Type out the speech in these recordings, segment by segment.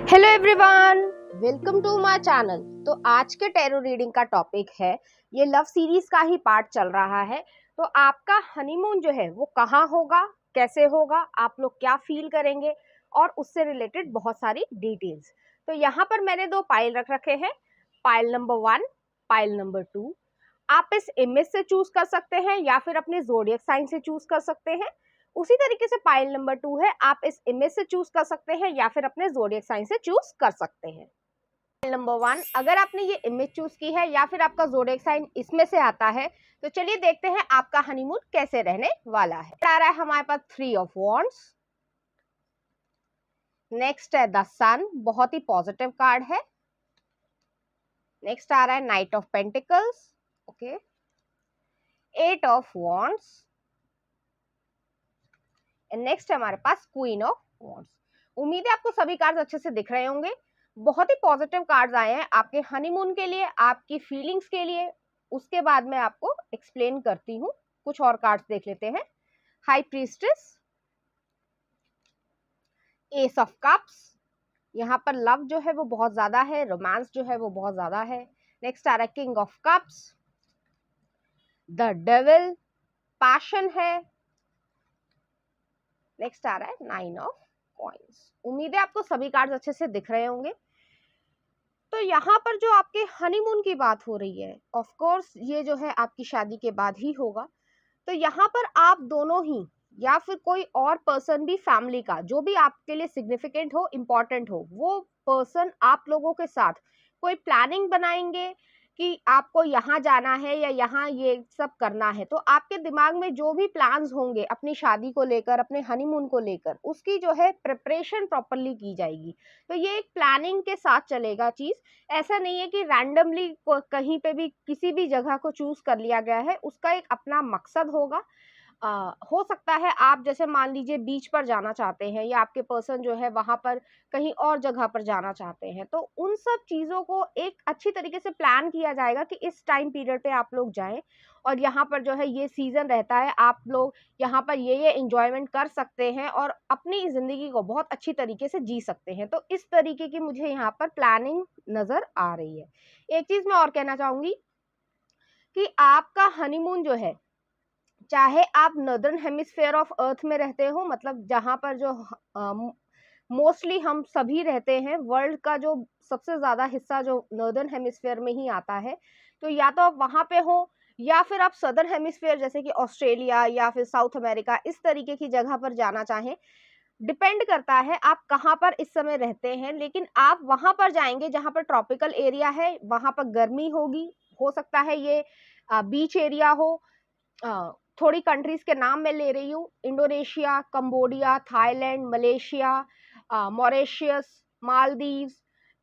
Hello everyone, welcome to my channel. तो आज के टैरो रीडिंग का टॉपिक है, ये लव सीरीज का ही पार्ट चल रहा है। तो आपका हनीमून जो है वो कहाँ होगा, कैसे होगा, आप लोग क्या फील करेंगे और उससे रिलेटेड बहुत सारी डिटेल्स। तो यहाँ पर मैंने दो पाइल रख रखे हैं, पाइल नंबर 1, पाइल नंबर 2। आप इस इमेज से चूज कर सकते हैं या फिर अपने ज़ोडिएक साइन से चूज कर सकते हैं। उसी तरीके से पाइल नंबर 2 है, आप इस इमेज से चूज कर सकते हैं या फिर अपने ज़ोडिएक साइन से चूज कर सकते हैं। पाइल नंबर 1, अगर आपने ये इमेज चूज की है या फिर आपका ज़ोडिएक साइन इसमें से आता है, तो चलिए देखते हैं आपका हनीमून कैसे रहने वाला है। आ रहा है हमारे पास 3 ऑफ वॉन्ड्स, नेक्स्ट है द सन, बहुत ही पॉजिटिव कार्ड है। नेक्स्ट आ रहा है night of pentacles, okay, 8 of wands, next है हमारे पास क्वीन ऑफ वॉन्ड्स। उम्मीद है आपको सभी कार्ड्स अच्छे से दिख रहे होंगे। बहुत ही पॉजिटिव कार्ड्स आए हैं आपके हनीमून के लिए, आपकी फीलिंग्स के लिए। उसके बाद मैं आपको एक्सप्लेन करती हूँ। कुछ और कार्ड्स देख लेते हैं। High priestess, S of cups, यहाँ पर लव जो है वो बहुत ज्यादा है, रोमांस जो है वो बहुत ज्यादा है। नेक्स्ट आ रहा है king of cups, the devil, passion है। नेक्स्ट आ रहा है 9 ऑफ कॉइंस। उम्मीद है आपको सभी कार्ड्स अच्छे से दिख रहे होंगे। तो यहाँ पर जो आपके हनीमून की बात हो रही है, ऑफ कोर्स ये जो है आपकी शादी के बाद ही होगा। तो यहाँ पर आप दोनों ही या फिर कोई और पर्सन भी फैमिली का जो भी आपके लिए सिग्निफिकेंट हो, इम्पोर्टेंट हो, वो पर्सन आप लोगों के साथ कोई प्लानिंग बनाएंगे कि आपको यहाँ जाना है या यहाँ ये सब करना है। तो आपके दिमाग में जो भी प्लान्स होंगे अपनी शादी को लेकर, अपने हनीमून को लेकर, उसकी जो है प्रिपरेशन प्रॉपरली की जाएगी। तो ये एक प्लानिंग के साथ चलेगा चीज। ऐसा नहीं है कि रैंडमली कहीं पे भी किसी भी जगह को चूज कर लिया गया है, उसका एक अपना मकसद होगा। हो सकता है आप जैसे मान लीजिए बीच पर जाना चाहते हैं या आपके पर्सन जो है वहां पर कहीं और जगह पर जाना चाहते हैं, तो उन सब चीजों को एक अच्छी तरीके से प्लान किया जाएगा कि इस टाइम पीरियड पे आप लोग जाएं और यहाँ पर जो है ये सीजन रहता है, आप लोग यहाँ पर ये एंजॉयमेंट कर सकते हैं और अपनी जिंदगी को बहुत अच्छी तरीके से जी सकते हैं। तो इस तरीके की मुझे यहाँ पर प्लानिंग नजर आ रही है। एक चीज मैं और कहना चाहूंगी कि आपका हनीमून जो है, चाहे आप नॉर्दर्न हेमिस्फेयर ऑफ अर्थ में रहते हो, मतलब जहां पर जो मोस्टली हम सभी रहते हैं, वर्ल्ड का जो सबसे ज्यादा हिस्सा जो नॉर्दर्न हेमिस्फेयर में ही आता है, तो या तो आप वहां पे हो या फिर आप सदर्न हेमिस्फेयर जैसे कि ऑस्ट्रेलिया या फिर साउथ अमेरिका इस तरीके की जगह पर जाना चाहें। डिपेंड करता है आप कहाँ पर इस समय रहते हैं, लेकिन आप वहां पर जाएंगे जहां पर ट्रॉपिकल एरिया है, वहां पर गर्मी होगी। हो सकता है ये बीच एरिया हो। थोड़ी कंट्रीज के नाम मैं ले रही हूँ, Indonesia, Cambodia, Thailand, Malaysia, Mauritius, Maldives,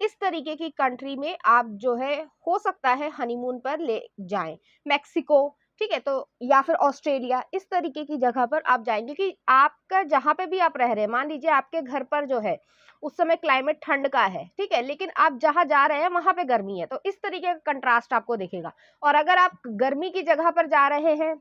इस तरीके की कंट्री में आप जो है हो सकता है हनीमून पर ले जाएं। मैक्सिको, ठीक है, तो या फिर ऑस्ट्रेलिया, इस तरीके की जगह पर आप जाएंगे कि आपका जहां पे भी आप रह रहे हैं, मान लीजिए आपके घर पर जो है उस समय क्लाइमेट ठंड का है, ठीक है, लेकिन आप जहां जा रहे हैं वहां पे गर्मी है, तो इस तरीके का कंट्रास्ट आपको दिखेगा। और अगर आप गर्मी की जगह पर जा रहे हैं,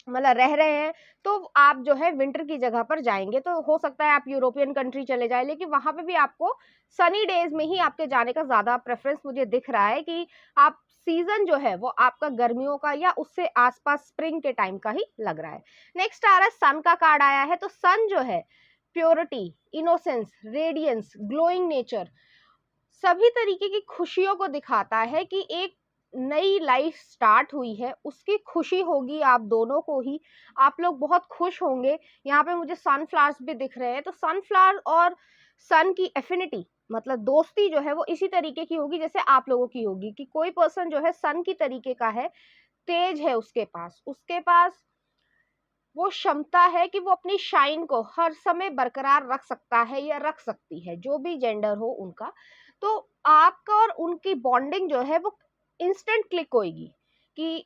मतलब रह रहे हैं, तो आप जो है विंटर की जगह पर जाएंगे, तो हो सकता है आप यूरोपियन कंट्री चले जाए, लेकिन वहां पे भी आपको सनी डेज में ही आपके जाने का ज्यादा प्रेफरेंस मुझे दिख रहा है कि आप सीजन जो है वो आपका गर्मियों का या उससे आसपास स्प्रिंग के टाइम का ही लग रहा है। नेक्स्ट आ रहा है सन का कार्ड आया है। तो सन जो है purity, innocence, radiance, glowing nature, सभी तरीके की खुशियों को दिखाता है कि एक नई लाइफ स्टार्ट हुई है, उसकी खुशी होगी आप दोनों को ही। आप लोग बहुत खुश होंगे। यहाँ पे मुझे सनफ्लावर्स भी दिख रहे हैं, तो सनफ्लावर और सन की एफिनिटी, मतलब दोस्ती जो है वो इसी तरीके की होगी जैसे आप लोगों की होगी, कि कोई पर्सन जो है सन की तरीके का है, तेज है उसके पास वो क्षमता है कि वो अपनी शाइन को हर समय बरकरार रख सकता है या रख सकती है, जो भी जेंडर हो उनका। तो आपका और उनकी बॉन्डिंग जो है वो इंस्टेंट क्लिक होगी कि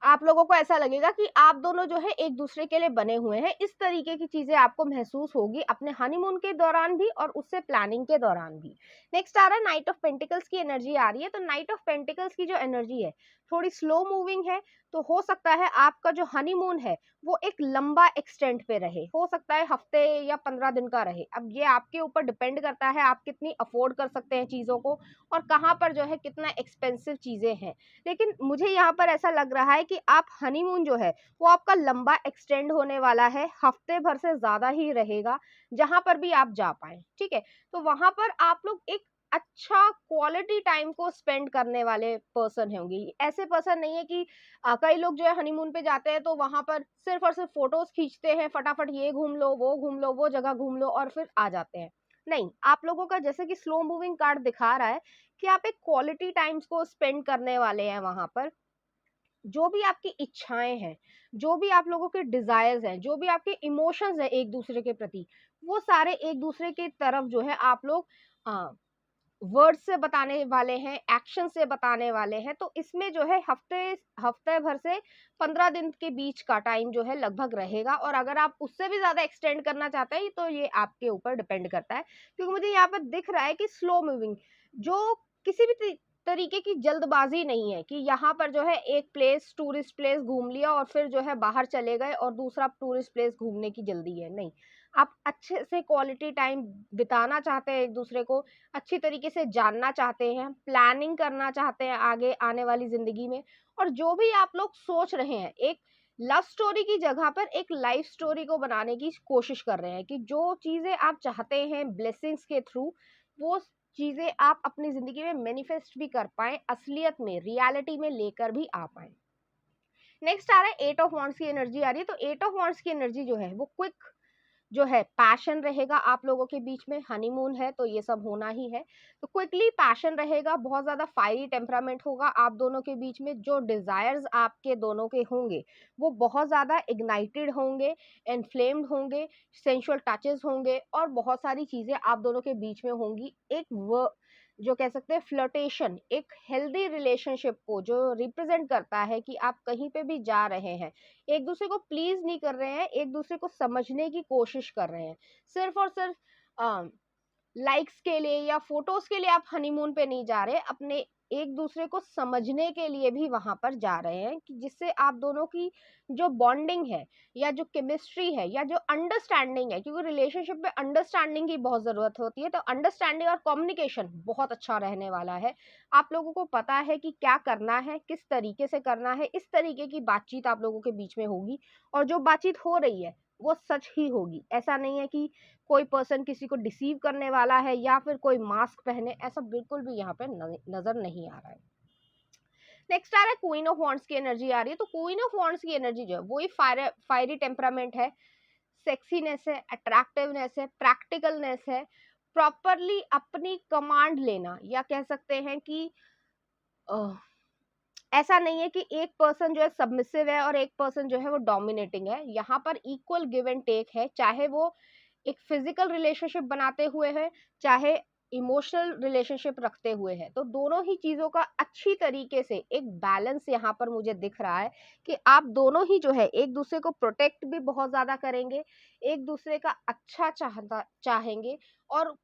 आप लोगों को ऐसा लगेगा कि आप दोनों जो है एक दूसरे के लिए बने हुए हैं। इस तरीके की चीजें आपको महसूस होगी अपने हनीमून के दौरान भी और उससे प्लानिंग के दौरान भी। नेक्स्ट आ रहा है नाइट ऑफ पेंटिकल्स की एनर्जी आ रही है। तो नाइट ऑफ पेंटिकल्स की जो एनर्जी है, थोड़ी स्लो मूविंग है, तो हो सकता है आपका जो हनीमून है वो एक लंबा एक्सटेंट पे रहे, हो सकता है हफ्ते या 15 दिन का रहे। अब ये आपके ऊपर डिपेंड करता है आप कितनी अफोर्ड कर सकते हैं चीज़ों को, और कहाँ पर जो है कितना एक्सपेंसिव चीज़ें हैं। लेकिन मुझे यहाँ पर ऐसा लग रहा है कि आप हनीमून जो है वो आपका लंबा एक्सटेंड होने वाला है, हफ्ते भर से ज़्यादा ही रहेगा, जहाँ पर भी आप जा पाएँ, ठीक है। तो वहाँ पर आप लोग एक अच्छा क्वालिटी टाइम को स्पेंड करने वाले पर्सन होंगे। ऐसे पर्सन नहीं है कि कई लोग जो है हनीमून पे जाते हैं तो वहां पर सिर्फ और सिर्फ फोटोज खींचते हैं, फटाफट ये घूम लो, वो घूम लो, वो जगह घूम लो और फिर आ जाते हैं। नहीं, आप लोगों का जैसे कि स्लो मूविंग कार्ड दिखा रहा है कि आप एक क्वालिटी टाइम्स को स्पेंड करने वाले हैं वहां पर। जो भी आपकी इच्छाएं हैं, जो भी आप लोगों के डिजायर्स हैं, जो भी आपके इमोशंस हैं एक दूसरे के प्रति, वो सारे एक दूसरे की तरफ जो है आप लोग वर्ड से बताने वाले हैं, एक्शन से बताने वाले हैं। तो इसमें जो है हफ्ते हफ्ते भर से 15 दिन के बीच का टाइम जो है लगभग रहेगा, और अगर आप उससे भी ज्यादा एक्सटेंड करना चाहते हैं तो ये आपके ऊपर डिपेंड करता है। क्योंकि मुझे यहाँ पर दिख रहा है कि स्लो मूविंग, जो किसी भी तरीके की जल्दबाजी नहीं है कि यहाँ पर जो है एक प्लेस, टूरिस्ट प्लेस घूम लिया और फिर जो है बाहर चले गए और दूसरा टूरिस्ट प्लेस घूमने की जल्दी है, नहीं। आप अच्छे से क्वालिटी टाइम बिताना चाहते हैं, एक दूसरे को अच्छी तरीके से जानना चाहते हैं, प्लानिंग करना चाहते हैं आगे आने वाली जिंदगी में। और जो भी आप लोग सोच रहे हैं, एक लव स्टोरी की जगह पर एक लाइफ स्टोरी को बनाने की कोशिश कर रहे हैं कि जो चीजें आप चाहते हैं ब्लेसिंग्स के थ्रू, वो चीजें आप अपनी जिंदगी में मैनिफेस्ट भी कर पाए, असलियत में, रियलिटी में लेकर भी आ पाए। नेक्स्ट आ रहा है 8 ऑफ वांड्स की एनर्जी आ रही है। तो 8 ऑफ वांड्स की एनर्जी जो है वो क्विक जो है पैशन रहेगा आप लोगों के बीच में। हनीमून है तो ये सब होना ही है, तो क्विकली पैशन रहेगा, बहुत ज्यादा फायरी टेम्परामेंट होगा आप दोनों के बीच में। जो डिजायर्स आपके दोनों के होंगे वो बहुत ज्यादा इग्नाइटेड होंगे, इन्फ्लेम्ड होंगे, सेंसुअल टचेस होंगे, और बहुत सारी चीजें आप दोनों के बीच में होंगी। एक जो कह सकते हैं फ्लर्टेशन, एक हेल्दी रिलेशनशिप को जो रिप्रेजेंट करता है कि आप कहीं पे भी जा रहे हैं, एक दूसरे को प्लीज नहीं कर रहे हैं, एक दूसरे को समझने की कोशिश कर रहे हैं। सिर्फ और सिर्फ लाइक्स के लिए या फोटोज के लिए आप हनीमून पे नहीं जा रहे, अपने एक दूसरे को समझने के लिए भी वहां पर जा रहे हैं, कि जिससे आप दोनों की जो बॉन्डिंग है या जो केमिस्ट्री है या जो अंडरस्टैंडिंग है, क्योंकि रिलेशनशिप में अंडरस्टैंडिंग की बहुत जरूरत होती है, तो अंडरस्टैंडिंग और कम्युनिकेशन बहुत अच्छा रहने वाला है। आप लोगों को पता है कि क्या करना है, किस तरीके से करना है, इस तरीके की बातचीत आप लोगों के बीच में होगी, और जो बातचीत हो रही है वो सच ही होगी। ऐसा नहीं है कि कोई पर्सन किसी को डिसीव करने वाला है या फिर कोई मास्क पहने, ऐसा बिल्कुल भी यहाँ पे नजर नहीं आ रहा है। नेक्स्ट आ रहा है क्वीन ऑफ वॉन्ड्स की एनर्जी आ रही है। तो क्वीन ऑफ वॉन्ड्स की एनर्जी जो है वही फायरी टेम्परामेंट है, सेक्सीनेस है, अट्रैक्टिवनेस है, प्रैक्टिकलनेस है, प्रॉपरली अपनी कमांड लेना, या कह सकते हैं कि ऐसा नहीं है कि एक पर्सन जो है सबमिसिव है और एक पर्सन जो है वो डोमिनेटिंग है। यहाँ पर इक्वल गिव एंड टेक है, चाहे वो एक फिजिकल रिलेशनशिप बनाते हुए है, चाहे इमोशनल रिलेशनशिप रखते हुए है। तो दोनों ही चीजों का अच्छी तरीके से एक बैलेंस यहाँ पर मुझे दिख रहा है कि आप दोनों ही जो है एक दूसरे को प्रोटेक्ट भी बहुत ज्यादा करेंगे, एक दूसरे का अच्छा चाहेंगे, और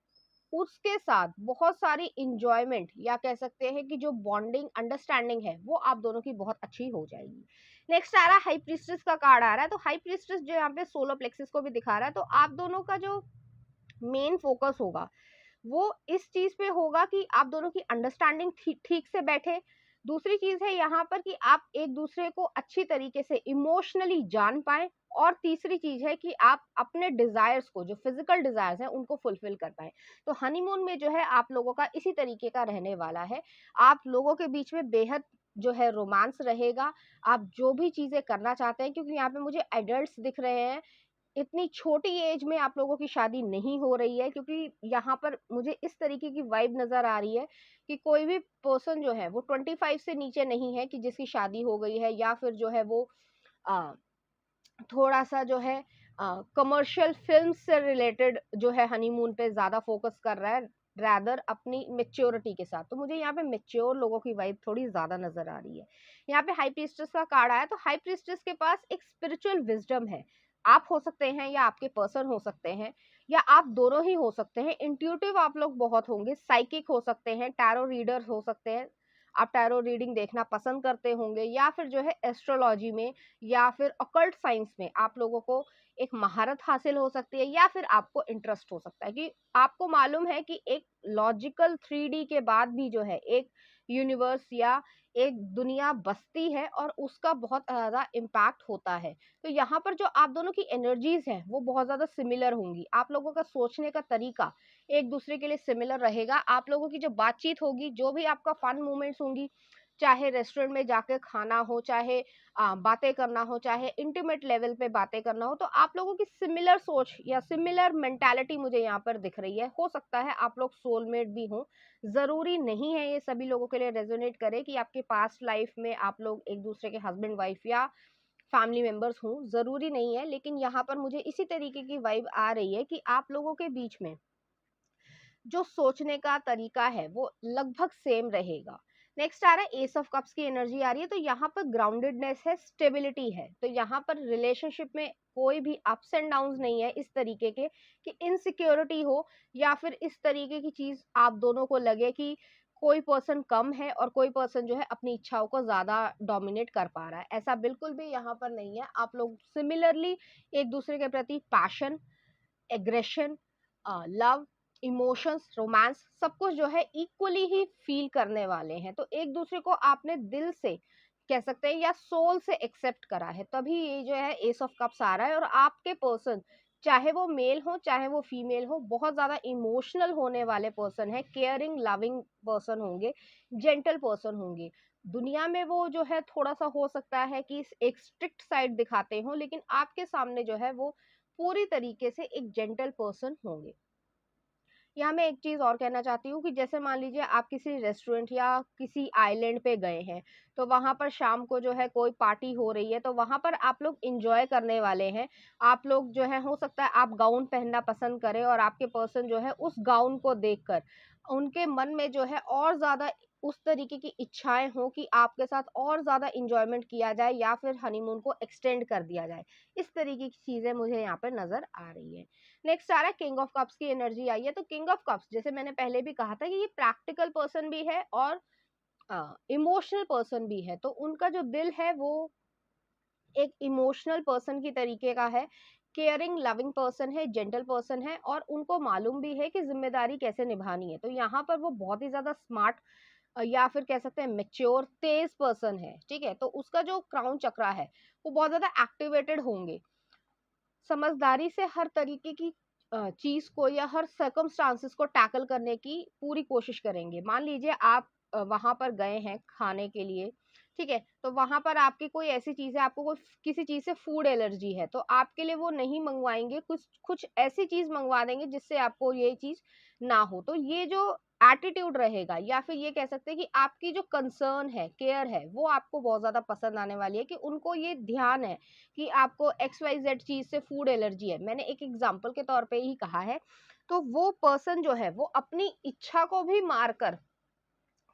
उसके साथ बहुत सारी इंजॉयमेंट, या कह सकते हैं कि जो बॉन्डिंग अंडरस्टैंडिंग है वो आप दोनों की बहुत अच्छी हो जाएगी। नेक्स्ट आ रहा है हाई प्रीस्टेस का कार्ड आ रहा है। तो हाई प्रीस्टेस जो यहाँ पे सोलर प्लेक्सिस को भी दिखा रहा है। तो आप दोनों का जो मेन फोकस होगा वो इस चीज पे होगा कि आप दोनों की अंडरस्टैंडिंग ठीक से बैठे। दूसरी चीज है यहाँ पर कि आप एक दूसरे को अच्छी तरीके से इमोशनली जान पाए, और तीसरी चीज है कि आप अपने डिजायर्स को, जो फिजिकल डिजायर्स हैं, उनको फुलफिल कर पाए। तो हनीमून में जो है आप लोगों का इसी तरीके का रहने वाला है। आप लोगों के बीच में बेहद जो है रोमांस रहेगा। आप जो भी चीजें करना चाहते हैं, क्योंकि यहाँ पे मुझे एडल्ट्स दिख रहे हैं, इतनी छोटी एज में आप लोगों की शादी नहीं हो रही है, क्योंकि यहाँ पर मुझे इस तरीके की वाइब नजर आ रही है कि कोई भी पर्सन जो है वो 25 से नीचे नहीं है कि जिसकी शादी हो गई है, या फिर जो है वो आ, थोड़ा सा जो है कमर्शियल फिल्म से रिलेटेड जो है हनीमून पे ज्यादा फोकस कर रहा है, रैदर अपनी मेच्योरिटी के साथ। तो मुझे यहाँ पे मेच्योर लोगों की वाइब थोड़ी ज्यादा नजर आ रही है। यहाँ पे हाई प्रीस्टेस का कार्ड आया, तो हाई प्रीस्टेस के पास एक स्पिरिचुअल विजडम है। आप हो सकते हैं या आपके पर्सन हो सकते हैं, या आप दोनों ही हो सकते हैं। इंट्यूटिव आप लोग बहुत होंगे, साइकिक हो सकते हैं, टैरो रीडर हो सकते हैं, आप टैरो रीडिंग देखना पसंद करते होंगे, या फिर जो है एस्ट्रोलॉजी में या फिर ऑकल्ट साइंस में आप लोगों को एक महारत हासिल हो सकती है, या फिर आपको इंटरेस्ट हो सकता है कि आपको मालूम है कि एक लॉजिकल 3D के बाद भी जो है एक यूनिवर्स या एक दुनिया बसती है और उसका बहुत ज़्यादा इम्पैक्ट होता है। तो यहाँ पर जो आप दोनों की एनर्जीज हैं वो बहुत ज़्यादा सिमिलर होंगी, आप लोगों का सोचने का तरीका एक दूसरे के लिए सिमिलर रहेगा। आप लोगों की जो बातचीत होगी, जो भी आपका फन मोमेंट्स होंगी, चाहे रेस्टोरेंट में जाके खाना हो, चाहे बातें करना हो, चाहे इंटीमेट लेवल पे बातें करना हो, तो आप लोगों की सिमिलर सोच या सिमिलर मेंटालिटी मुझे यहाँ पर दिख रही है। हो सकता है आप लोग सोलमेट भी हों, ज़रूरी नहीं है ये सभी लोगों के लिए रेजोनेट करे कि आपके पास्ट लाइफ में आप लोग एक दूसरे के हस्बैंड वाइफ या फैमिली मेंबर्स हों, ज़रूरी नहीं है। लेकिन यहाँ पर मुझे इसी तरीके की वाइब आ रही है कि आप लोगों के बीच में जो सोचने का तरीका है वो लगभग सेम रहेगा। नेक्स्ट आ रहा है एस ऑफ कप्स की एनर्जी आ रही है, तो यहाँ पर ग्राउंडेडनेस है, स्टेबिलिटी है। तो यहाँ पर रिलेशनशिप में कोई भी अप्स एंड डाउन्स नहीं है इस तरीके के कि इनसिक्योरिटी हो, या फिर इस तरीके की चीज आप दोनों को लगे कि कोई पर्सन कम है और कोई पर्सन जो है अपनी इच्छाओं को ज्यादा डोमिनेट कर पा रहा है। ऐसा बिल्कुल भी यहाँ पर नहीं है। आप लोग सिमिलरली एक दूसरे के प्रति passion, aggression, love, emotions, romance सब कुछ जो है इक्वली ही फील करने वाले हैं। तो एक दूसरे को आपने दिल से कह सकते हैं या सोल से एक्सेप्ट करा है, तभी ये जो है एस ऑफ कप्स आ रहा है। और आपके पर्सन, चाहे वो मेल हो चाहे वो फीमेल हो, बहुत ज्यादा इमोशनल होने वाले पर्सन है, केयरिंग लविंग पर्सन होंगे, जेंटल पर्सन होंगे। दुनिया में वो जो है थोड़ा सा हो सकता है कि एक स्ट्रिक्ट साइड दिखाते हो, लेकिन आपके सामने जो है वो पूरी तरीके से एक जेंटल पर्सन होंगे। यहाँ मैं एक चीज और कहना चाहती हूँ कि जैसे मान लीजिए आप किसी रेस्टोरेंट या किसी आइलैंड पे गए हैं, तो वहां पर शाम को जो है कोई पार्टी हो रही है, तो वहां पर आप लोग इंजॉय करने वाले हैं। आप लोग जो है हो सकता है आप गाउन पहनना पसंद करें, और आपके पर्सन जो है उस गाउन को देखकर उनके मन में जो है और ज्यादा उस तरीके की इच्छाएं हो कि आपके साथ और ज्यादा इंजॉयमेंट किया जाए या फिर हनीमून को एक्सटेंड कर दिया जाए। इस तरीके की चीजें मुझे यहाँ पर नजर आ रही है। नेक्स्ट आ रहा है किंग ऑफ कप्स की एनर्जी आई है। तो किंग ऑफ कप्स, जैसे मैंने पहले भी कहा था कि ये प्रैक्टिकल पर्सन भी है और इमोशनल पर्सन भी है। तो उनका जो दिल है वो एक इमोशनल पर्सन की तरीके का है, केयरिंग लविंग पर्सन है, जेंटल पर्सन है, और उनको मालूम भी है कि जिम्मेदारी कैसे निभानी है। तो यहाँ पर वो बहुत ही ज्यादा स्मार्ट या फिर कह सकते हैं मेच्योर तेज पर्सन है। ठीक है, तो उसका जो क्राउन चक्रा है वो बहुत ज्यादा एक्टिवेटेड होंगे, समझदारी से हर तरीके की चीज को या हर सर्कमस्टांसेस को टैकल करने की पूरी कोशिश करेंगे। मान लीजिए आप वहां पर गए हैं खाने के लिए, ठीक है, तो वहां पर आपकी कोई ऐसी चीज है, आपको कोई किसी चीज से फूड एलर्जी है, तो आपके लिए वो नहीं मंगवाएंगे, कुछ कुछ ऐसी चीज मंगवा देंगे जिससे आपको ये चीज ना हो। तो ये जो एटीट्यूड रहेगा, या फिर ये कह सकते हैं कि आपकी जो कंसर्न है, केयर है, वो आपको बहुत ज्यादा पसंद आने वाली है, कि उनको ये ध्यान है कि आपको एक्स वाई जेड चीज से फूड एलर्जी है। मैंने एक एग्जाम्पल के तौर पे ही कहा है। तो वो पर्सन जो है वो अपनी इच्छा को भी मारकर,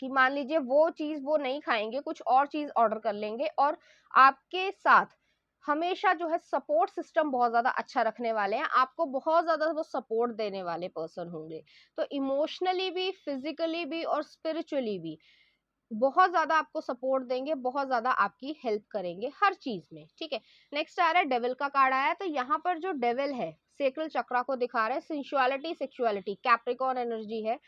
कि मान लीजिए वो चीज वो नहीं खाएंगे, कुछ और चीज ऑर्डर कर लेंगे, और आपके साथ हमेशा जो है सपोर्ट सिस्टम बहुत ज्यादा अच्छा रखने वाले हैं, आपको बहुत ज्यादा वो सपोर्ट देने वाले पर्सन होंगे। तो इमोशनली भी, फिजिकली भी और स्पिरिचुअली भी बहुत ज्यादा आपको सपोर्ट देंगे, बहुत ज्यादा आपकी हेल्प करेंगे हर चीज में। ठीक है, नेक्स्ट आ रहा है डेविल का कार्ड आया है। तो यहाँ पर जो डेविल है सेक्रल चक्रा को दिखा रहा है, सेंसुअलिटी, सेक्सुअलिटी, कैप्रिकॉर्न एनर्जी है।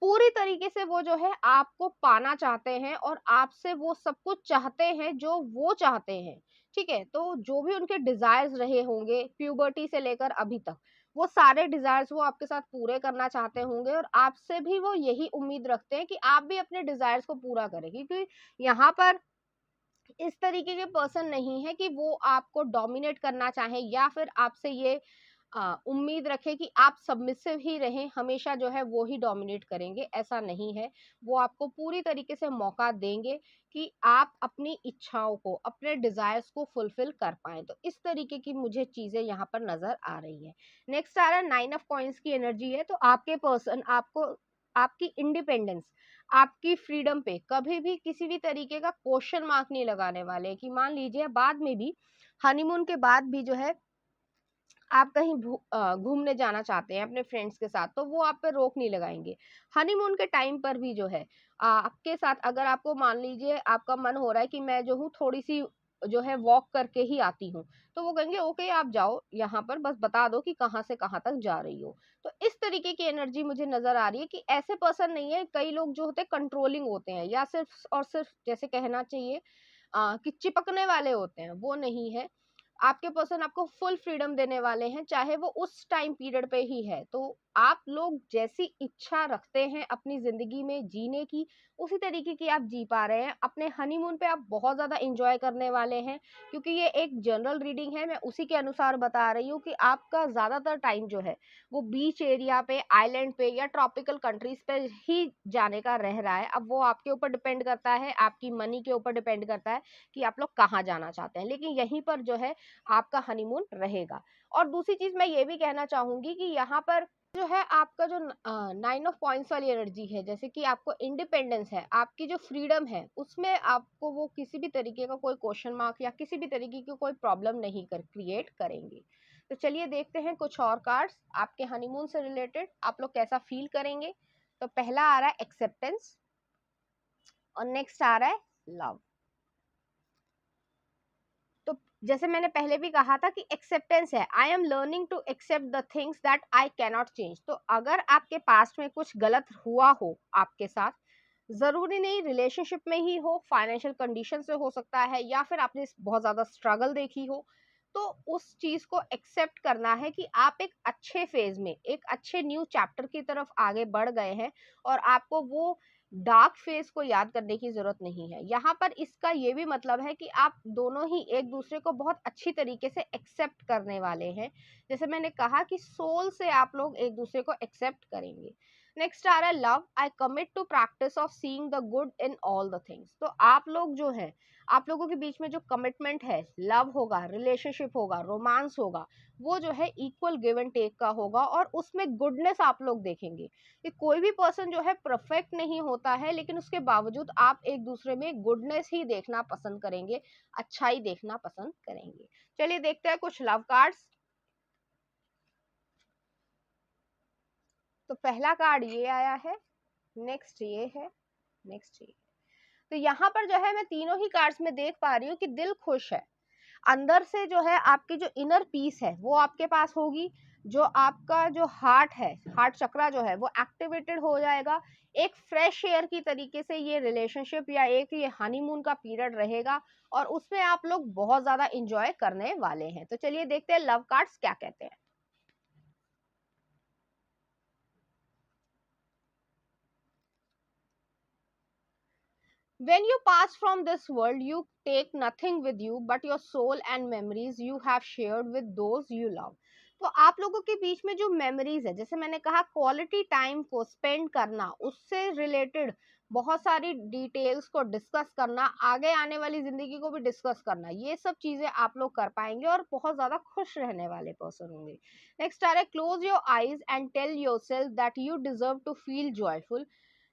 पूरी तरीके से वो जो है आपको पाना चाहते हैं और आपसे वो सब कुछ चाहते हैं जो वो चाहते हैं। ठीक है, तो जो भी उनके डिजायर्स रहे होंगे प्यूबर्टी से लेकर अभी तक, वो सारे डिजायर्स वो आपके साथ पूरे करना चाहते होंगे, और आपसे भी वो यही उम्मीद रखते हैं कि आप भी अपने डिजायर्स को पूरा करें। क्योंकि यहाँ पर इस तरीके के पर्सन नहीं है कि वो आपको डोमिनेट करना चाहे या फिर आपसे ये उम्मीद रखे कि आप सबमिसिव ही रहें, हमेशा जो है वो ही डोमिनेट करेंगे, ऐसा नहीं है। वो आपको पूरी तरीके से मौका देंगे कि आप अपनी इच्छाओं को, अपने डिजायर्स को फुलफिल कर पाए। तो इस तरीके की मुझे चीजें यहाँ पर नजर आ रही है। नेक्स्ट आ रहा है 9 ऑफ कॉइंस की एनर्जी है। तो आपके पर्सन आपको आपकी इंडिपेंडेंस, आपकी फ्रीडम पे कभी भी किसी भी तरीके का क्वेश्चन मार्क नहीं लगाने वाले, कि मान लीजिए बाद में भी, हनीमून के बाद भी जो है आप कहीं घूमने जाना चाहते हैं अपने फ्रेंड्स के साथ, तो वो आप पे रोक नहीं लगाएंगे। हनीमून के टाइम पर भी जो है आपके साथ, अगर आपको मान लीजिए आपका मन हो रहा है कि मैं जो हूँ थोड़ी सी जो है वॉक करके ही आती हूँ, तो वो कहेंगे ओके आप जाओ, यहाँ पर बस बता दो कि कहाँ से कहाँ तक जा रही हो। तो इस तरीके की एनर्जी मुझे नजर आ रही है कि ऐसे पर्सन नहीं है, कई लोग जो होते हैं कंट्रोलिंग होते हैं, या सिर्फ और सिर्फ जैसे कहना चाहिए कि चिपकने वाले होते हैं, वो नहीं है। आपके पर्सन आपको फुल फ्रीडम देने वाले हैं, चाहे वो उस टाइम पीरियड पे ही है। तो आप लोग जैसी इच्छा रखते हैं अपनी जिंदगी में जीने की, उसी तरीके की आप जी पा रहे हैं। अपने हनीमून पे आप बहुत ज्यादा इंजॉय करने वाले हैं, क्योंकि ये एक जनरल रीडिंग है, मैं उसी के अनुसार बता रही हूँ कि आपका ज्यादातर टाइम जो है वो बीच एरिया पे, आइलैंड पे या ट्रॉपिकल कंट्रीज पे ही जाने का रह रहा है। अब वो आपके ऊपर डिपेंड करता है, आपकी मनी के ऊपर डिपेंड करता है कि आप लोग कहाँ जाना चाहते हैं, लेकिन यहीं पर जो है आपका हनीमून रहेगा। और दूसरी चीज मैं ये भी कहना चाहूंगी कि यहाँ पर जो है आपका जो 9 ऑफ पॉइंट्स वाली एनर्जी है, जैसे कि आपको इंडिपेंडेंस है, आपकी जो फ्रीडम है, उसमें आपको वो किसी भी तरीके का कोई क्वेश्चन मार्क या किसी भी तरीके की कोई प्रॉब्लम नहीं कर क्रिएट करेंगे। तो चलिए देखते हैं कुछ और कार्ड्स आपके हनीमून से रिलेटेड, आप लोग कैसा फील करेंगे। तो पहला आ रहा है एक्सेप्टेंस, और नेक्स्ट आ रहा है लव। तो जैसे मैंने पहले भी कहा था कि एक्सेप्टेंस है, I am learning to accept the things that I cannot change. तो अगर आपके पास्ट में कुछ गलत हुआ हो आपके साथ, जरूरी नहीं रिलेशनशिप में ही हो, फाइनेंशियल कंडीशन से हो सकता है, या फिर आपने बहुत ज्यादा स्ट्रगल देखी हो, तो उस चीज को एक्सेप्ट करना है कि आप एक अच्छे फेज में, एक अच्छे न्यू चैप्टर की तरफ आगे बढ़ गए हैं, और आपको वो डार्क फेज को याद करने की जरूरत नहीं है। यहाँ पर इसका ये भी मतलब है कि आप दोनों ही एक दूसरे को बहुत अच्छी तरीके से एक्सेप्ट करने वाले हैं। जैसे मैंने कहा कि सोल से आप लोग एक दूसरे को एक्सेप्ट करेंगे। नेक्स्ट आ रहा है love, I commit to practice of seeing the good in all the things. तो आप लोग जो है, आप लोगों के बीच में जो कमिटमेंट है, लव होगा, रिलेशनशिप होगा, रोमांस होगा, वो जो है इक्वल गिव एंड टेक का होगा, और उसमें गुडनेस आप लोग देखेंगे। कि कोई भी पर्सन जो है परफेक्ट नहीं होता है, लेकिन उसके बावजूद आप एक दूसरे में गुडनेस ही देखना पसंद करेंगे, अच्छाई देखना पसंद करेंगे। चलिए देखते हैं कुछ लव कार्ड्स। तो पहला कार्ड ये आया है, नेक्स्ट ये है, नेक्स्ट ये। तो यहाँ पर जो है मैं तीनों ही कार्ड्स में देख पा रही हूँ कि दिल खुश है, अंदर से जो है आपकी जो इनर पीस है वो आपके पास होगी। जो आपका जो हार्ट है, हार्ट चक्रा जो है वो एक्टिवेटेड हो जाएगा। एक फ्रेश एयर की तरीके से ये रिलेशनशिप या एक ये हनीमून का पीरियड रहेगा, और उसमें आप लोग बहुत ज्यादा इंजॉय करने वाले हैं। तो चलिए देखते हैं लव कार्ड्स क्या कहते हैं। When you pass from this world, you take nothing with you but your soul and memories you have shared with those you love. तो आप लोगों के बीच में जो मेमोरीज है, जैसे मैंने कहा क्वालिटी टाइम को स्पेंड करना, उससे रिलेटेड बहुत सारी डिटेल्स को डिस्कस करना, आगे आने वाली जिंदगी को भी डिस्कस करना, ये सब चीजें आप लोग कर पाएंगे और बहुत ज्यादा खुश रहने वाले पर्सन होंगे। नेक्स्ट आ रहा है close your eyes and tell yourself that you deserve to feel joyful.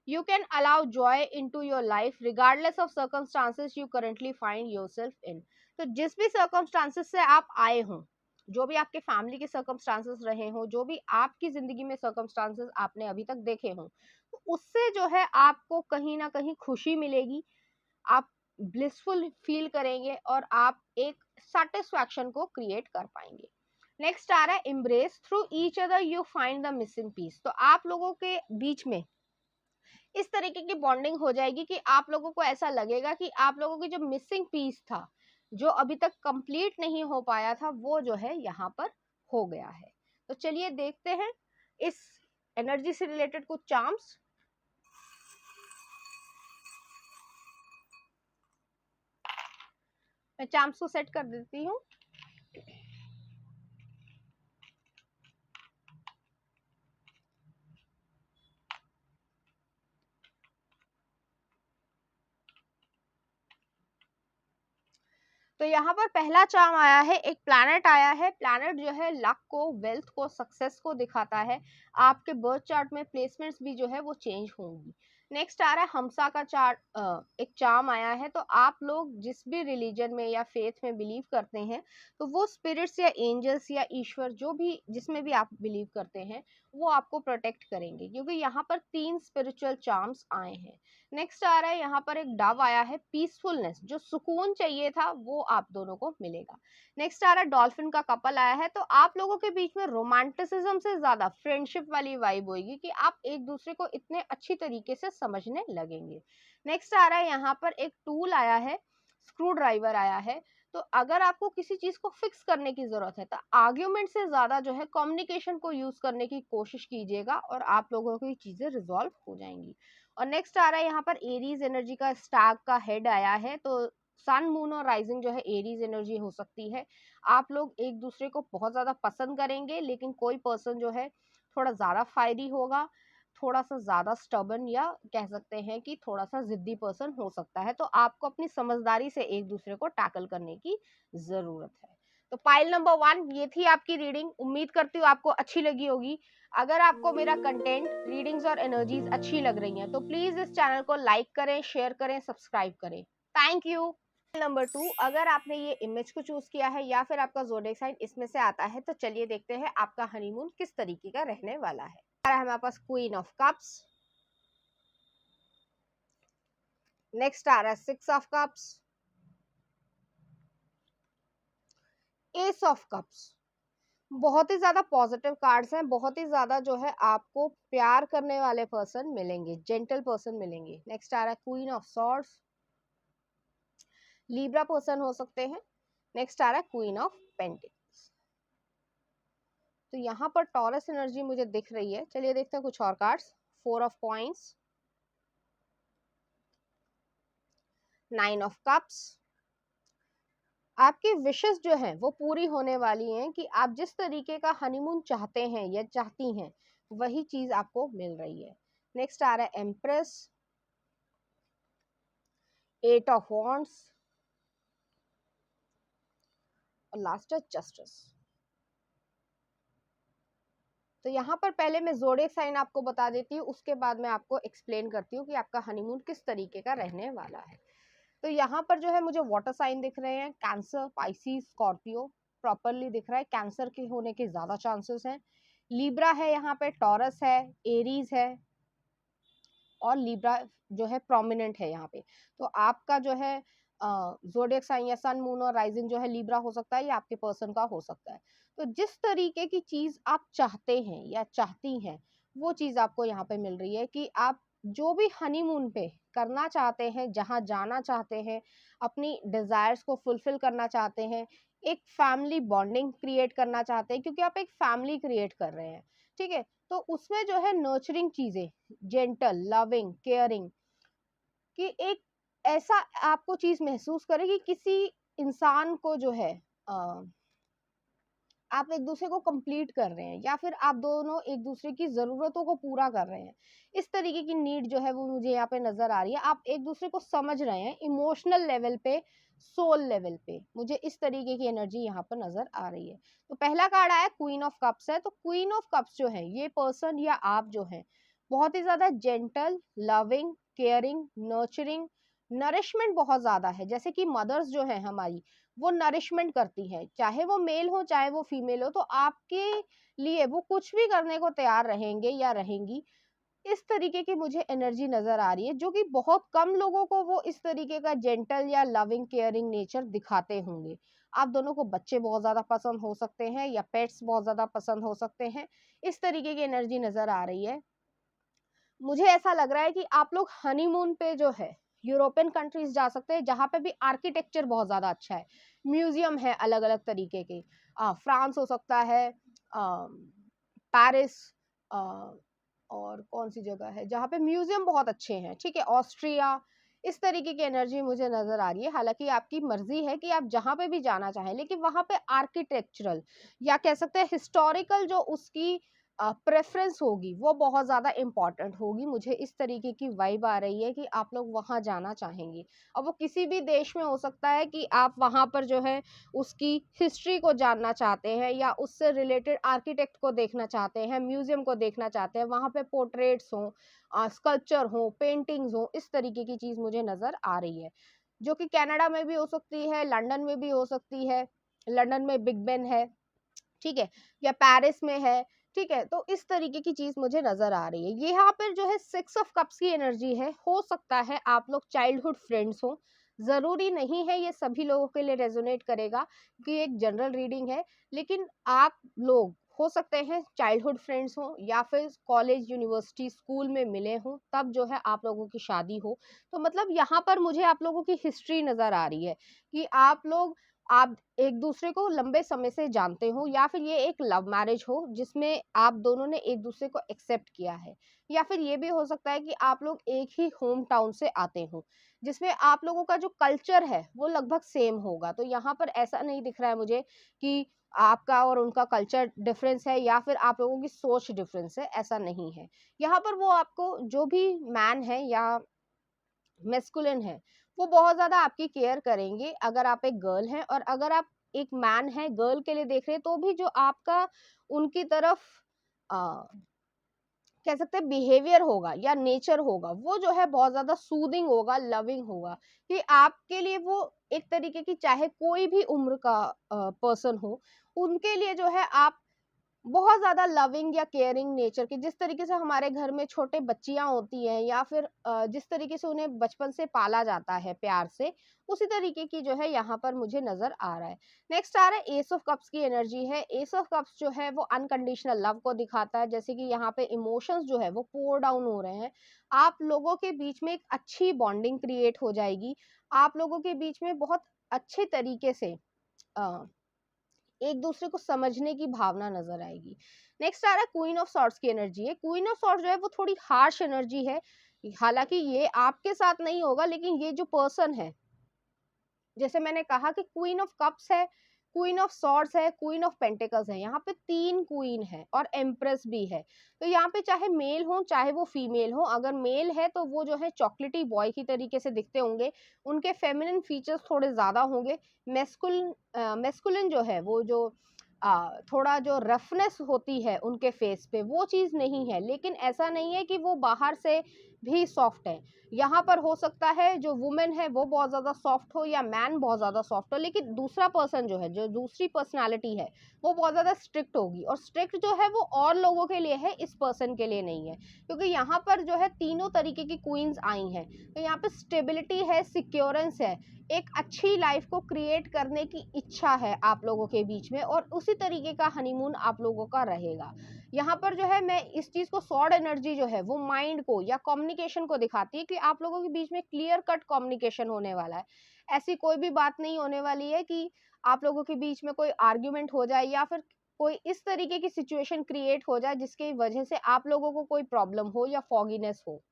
You can allow joy into your life regardless of circumstances you currently find yourself in. तो जिस भी circumstances से आप आए हों, जो भी आपके फैमिली के circumstances रहे हों, जो भी आपकी जिंदगी में circumstances आपने अभी तक देखे हों, तो उससे जो है आपको कहीं ना कहीं खुशी मिलेगी, आप ब्लिसफुल फील करेंगे, और आप एक सेटिस्फैक्शन को क्रिएट कर पाएंगे। नेक्स्ट आ रहा है embrace, through each other you find the missing piece। तो आप लोगों के बीच में इस तरीके की बॉन्डिंग हो जाएगी कि आप लोगों को ऐसा लगेगा कि आप लोगों की जो मिसिंग पीस था, जो अभी तक कंप्लीट नहीं हो पाया था, वो जो है यहाँ पर हो गया है। तो चलिए देखते हैं इस एनर्जी से रिलेटेड कुछ चार्म्स। मैं चार्म्स को सेट कर देती हूँ। तो यहाँ पर पहला चार्म आया है, एक प्लैनेट आया है। प्लैनेट जो है लक को, वेल्थ को, सक्सेस को दिखाता है। आपके बर्थ चार्ट में प्लेसमेंट्स भी जो है वो चेंज होंगी। नेक्स्ट आ रहा है हमसा का चार्ट, एक चार्म आया है। तो आप लोग जिस भी रिलीजन में या फेथ में बिलीव करते हैं, तो वो स्पिरिट्स या एंजल्स या ईश्वर जो भी जिसमें भी आप बिलीव करते हैं, वो आपको प्रोटेक्ट करेंगे, क्योंकि यहाँ पर 3 स्पिरिचुअल चार्म्स आए हैं। नेक्स्ट आ रहा है यहाँ पर एक डव आया है, पीसफुलनेस, जो सुकून चाहिए था वो आप दोनों को मिलेगा। नेक्स्ट आ रहा है डॉल्फिन का कपल आया है। तो आप लोगों के बीच में रोमांटिसिज्म से ज्यादा फ्रेंडशिप वाली वाइब होगी कि आप एक दूसरे को इतने अच्छी तरीके से समझने लगेंगे। नेक्स्ट आ रहा है यहाँ पर एक टूल आया है, स्क्रू ड्राइवर आया है। तो अगर आपको किसी चीज को फिक्स करने की जरूरत है, तो आर्ग्यूमेंट से ज्यादा जो है कम्युनिकेशन को यूज करने की कोशिश कीजिएगा और आप लोगों की चीजें रिजॉल्व हो जाएंगी। और नेक्स्ट आ रहा है यहाँ पर एरीज एनर्जी का स्टाग का हेड आया है। तो सन मून और राइजिंग जो है एरीज एनर्जी हो सकती है। आप लोग एक दूसरे को बहुत ज्यादा पसंद करेंगे, लेकिन कोई पर्सन जो है थोड़ा ज्यादा फायरी होगा, थोड़ा सा ज्यादा स्टबन, या कह सकते हैं कि थोड़ा सा जिद्दी पर्सन हो सकता है। तो आपको अपनी समझदारी से एक दूसरे को टैकल करने की जरूरत है। तो पाइल नंबर 1 ये थी आपकी रीडिंग। उम्मीद करती हूँ आपको अच्छी लगी होगी। अगर आपको मेरा कंटेंट, रीडिंग्स और एनर्जीज अच्छी लग रही हैं, तो प्लीज इस चैनल को लाइक करें, शेयर करें, सब्सक्राइब करें। Thank you. नंबर 2, अगर आपने ये इमेज को चूज किया है या फिर आपका ज़ोडिएक साइन इसमें से आता है, तो चलिए देखते हैं आपका हनीमून किस तरीके का रहने वाला है। हमारे पास क्वीन ऑफ कप्स, नेक्स्ट आ रहा है 6 of cups, S of cups. बहुत ही ज्यादा पॉजिटिव कार्ड्स हैं, बहुत ही ज्यादा जो है आपको प्यार करने वाले पर्सन मिलेंगे, जेंटल पर्सन मिलेंगे। नेक्स्ट आ रहा है queen of swords, Libra person हो सकते हैं। नेक्स्ट आ रहा है क्वीन ऑफ पेंटिकल्स। तो यहाँ पर टॉरस एनर्जी मुझे दिख रही है। चलिए देखते हैं कुछ और cards. 4 of coins, 9 of cups. आपकी विशेस जो है वो पूरी होने वाली हैं कि आप जिस तरीके का हनीमून चाहते हैं या चाहती हैं, वही चीज आपको मिल रही है। नेक्स्ट आ रहा है एम्प्रेस, 8 ऑफ वॉन्ड्स और लास्ट है जस्टिस। तो यहाँ पर पहले मैं ज़ोडिएक साइन आपको बता देती हूँ, उसके बाद मैं आपको एक्सप्लेन करती हूँ कि आपका हनीमून किस तरीके का रहने वाला है। तो यहाँ पर जो है मुझे वाटर साइन दिख रहे हैं, कैंसर, पाइसिस, स्कॉर्पियो प्रॉपरली दिख रहा है। कैंसर के होने के ज्यादा चांसेस हैं। लीब्रा है, यहाँ पे टॉरस है, एरीज है और लीब्रा जो है प्रोमिनेंट है यहाँ पे। तो आपका जो है ज़ोडिएक साइन या सन मून और राइजिंग जो है लीब्रा हो सकता है या आपके पर्सन का हो सकता है। तो जिस तरीके की चीज आप चाहते हैं या चाहती हैं, वो चीज आपको यहाँ पे मिल रही है कि आप जो भी हनीमून पे करना चाहते हैं, जहाँ जाना चाहते हैं, अपनी डिजायर्स को फुलफिल करना चाहते हैं, एक फैमिली बॉन्डिंग क्रिएट करना चाहते हैं, क्योंकि आप एक फैमिली क्रिएट कर रहे हैं, ठीक है। तो उसमें जो है नर्चरिंग चीजें, जेंटल, लविंग, केयरिंग, कि एक ऐसा आपको चीज महसूस करे कि किसी इंसान को जो है आप एक दूसरे को कंप्लीट कर रहे हैं या फिर आप दोनों एक दूसरे की जरूरतों को पूरा कर रहे हैं। इस तरीके की नीड जो है वो मुझे यहाँ पे नजर आ रही है। आप एक दूसरे को समझ रहे हैं इमोशनल लेवल पे, सोल लेवल पे। मुझे इस तरीके की एनर्जी यहाँ पर नजर आ रही है। तो पहला कार्ड आया क्वीन ऑफ कप्स है। तो क्वीन ऑफ कप्स जो है, ये पर्सन या आप जो है बहुत ही ज्यादा gentle, loving, caring, nurturing, nourishment बहुत ज्यादा है। जैसे कि मदर्स जो है हमारी, वो नरिशमेंट करती है, चाहे वो मेल हो चाहे वो फीमेल हो, तो आपके लिए वो कुछ भी करने को तैयार रहेंगे या रहेंगी। इस तरीके की मुझे एनर्जी नजर आ रही है, जो कि बहुत कम लोगों को वो इस तरीके का जेंटल या लविंग केयरिंग नेचर दिखाते होंगे। आप दोनों को बच्चे बहुत ज्यादा पसंद हो सकते हैं या पेट्स बहुत ज्यादा पसंद हो सकते हैं। इस तरीके की एनर्जी नजर आ रही है। मुझे ऐसा लग रहा है कि आप लोग हनीमून पे जो है यूरोपियन कंट्रीज जा सकते हैं, जहाँ पे भी आर्किटेक्चर बहुत ज्यादा अच्छा है, म्यूजियम है अलग अलग तरीके के। फ्रांस हो सकता है, पेरिस, और कौन सी जगह है जहाँ पे म्यूजियम बहुत अच्छे हैं, ठीक है, ऑस्ट्रिया। इस तरीके की एनर्जी मुझे नजर आ रही है। हालांकि आपकी मर्जी है कि आप जहाँ पे भी जाना चाहें, लेकिन वहां पे आर्किटेक्चरल या कह सकते हैं हिस्टोरिकल जो उसकी प्रेफरेंस होगी वो बहुत ज़्यादा इम्पॉर्टेंट होगी। मुझे इस तरीके की वाइब आ रही है कि आप लोग वहाँ जाना चाहेंगे। अब वो किसी भी देश में हो सकता है कि आप वहाँ पर जो है उसकी हिस्ट्री को जानना चाहते हैं या उससे रिलेटेड आर्किटेक्ट को देखना चाहते हैं, म्यूजियम को देखना चाहते हैं, वहाँ पे पोर्ट्रेट्स हों, स्कल्पचर हों, पेंटिंग्स हों, इस तरीके की चीज़ मुझे नज़र आ रही है, जो कि कनाडा में भी हो सकती है, लंदन में भी हो सकती है। लंदन में बिग बेन है, ठीक है, या पेरिस में है, ठीक है। तो इस तरीके की चीज मुझे नजर आ रही है। यहाँ पर जो है 6 ऑफ कप्स की एनर्जी है, हो सकता है आप लोग चाइल्डहुड फ्रेंड्स हो, जरूरी नहीं है ये सभी लोगों के लिए रेजोनेट करेगा कि एक जनरल रीडिंग है, लेकिन आप लोग हो सकते हैं चाइल्डहुड फ्रेंड्स हो या फिर कॉलेज यूनिवर्सिटी स्कूल में मिले हो, तब जो है आप लोगों की शादी हो। तो मतलब यहाँ पर मुझे आप लोगों की हिस्ट्री नजर आ रही है कि आप एक दूसरे को लंबे समय से जानते हो, या फिर ये एक लव मैरिज हो जिसमें आप दोनों ने एक दूसरे को एक्सेप्ट किया है, या फिर ये भी हो सकता है कि आप लोग एक ही होम टाउन से आते हो, जिसमें आप लोगों का जो कल्चर है वो लगभग सेम होगा। तो यहाँ पर ऐसा नहीं दिख रहा है मुझे कि आपका और उनका कल्चर डिफरेंस है या फिर आप लोगों की सोच डिफरेंस है, ऐसा नहीं है। यहाँ पर वो आपको जो भी मैन है या मेस्कुलिन है, वो बहुत ज़्यादा आपकी केयर करेंगे अगर आप एक गर्ल हैं, और अगर आप एक मैन है गर्ल के लिए देख रहे हैं तो भी जो आपका उनकी तरफ अ, कह सकते हैं बिहेवियर होगा या नेचर होगा, वो जो है बहुत ज़्यादा सूदिंग होगा, लविंग होगा, कि आपके लिए वो एक तरीके की, चाहे कोई भी उम्र का पर्सन हो, उनके लिए जो है आप बहुत ज़्यादा लविंग या केयरिंग नेचर की, जिस तरीके से हमारे घर में छोटे बच्चियाँ होती हैं या फिर जिस तरीके से उन्हें बचपन से पाला जाता है प्यार से, उसी तरीके की जो है यहाँ पर मुझे नज़र आ रहा है। नेक्स्ट आ रहा है एस ऑफ कप्स की एनर्जी है। एस ऑफ कप्स जो है वो अनकंडीशनल लव को दिखाता है, जैसे कि यहाँ पे इमोशंस जो है वो पोर डाउन हो रहे हैं। आप लोगों के बीच में एक अच्छी बॉन्डिंग क्रिएट हो जाएगी। आप लोगों के बीच में बहुत अच्छे तरीके से अ, एक दूसरे को समझने की भावना नजर आएगी। नेक्स्ट आ रहा है क्वीन ऑफ सॉर्ड्स की एनर्जी है। क्वीन ऑफ सॉर्ड्स जो है वो थोड़ी हार्श एनर्जी है, हालांकि ये आपके साथ नहीं होगा, लेकिन ये जो पर्सन है, जैसे मैंने कहा कि क्वीन ऑफ कप्स है, क्वीन ऑफ सॉर्ड्स है, क्वीन ऑफ पेंटिकल्स है, यहाँ पे 3 क्वीन है और एम्प्रेस भी है। तो यहाँ पे चाहे मेल हो चाहे वो फीमेल हो, अगर मेल है तो वो जो है चॉकलेटी बॉय की तरीके से दिखते होंगे, उनके फेमिनिन फीचर्स थोड़े ज्यादा होंगे। मेस्कुलिन जो है वो जो थोड़ा जो रफनेस होती है उनके फेस पे, वो चीज नहीं है, लेकिन ऐसा नहीं है कि वो बाहर से भी सॉफ्ट है। यहाँ पर हो सकता है जो वुमेन है वो बहुत ज्यादा सॉफ्ट हो या मैन बहुत ज्यादा सॉफ्ट हो, लेकिन दूसरा पर्सन जो है, जो दूसरी पर्सनालिटी है, वो बहुत ज्यादा स्ट्रिक्ट होगी, और स्ट्रिक्ट जो है वो और लोगों के लिए है, इस पर्सन के लिए नहीं है। क्योंकि यहाँ पर जो है तीनों तरीके की क्वींस आई हैं, तो यहाँ पे स्टेबिलिटी है, सिक्योरेंस है, एक अच्छी लाइफ को क्रिएट करने की इच्छा है आप लोगों के बीच में, और उसी तरीके का हनीमून आप लोगों का रहेगा। यहाँ पर जो है मैं इस चीज को, सॉर्ड एनर्जी जो है वो माइंड को या कम्युनिकेशन को दिखाती है कि आप लोगों के बीच में क्लियर कट कम्युनिकेशन होने वाला है। ऐसी कोई भी बात नहीं होने वाली है कि आप लोगों के बीच में कोई आर्ग्यूमेंट हो जाए या फिर कोई इस तरीके की सिचुएशन क्रिएट हो जाए जिसकी वजह से आप लोगों को कोई प्रॉब्लम हो या फॉगीनेस हो।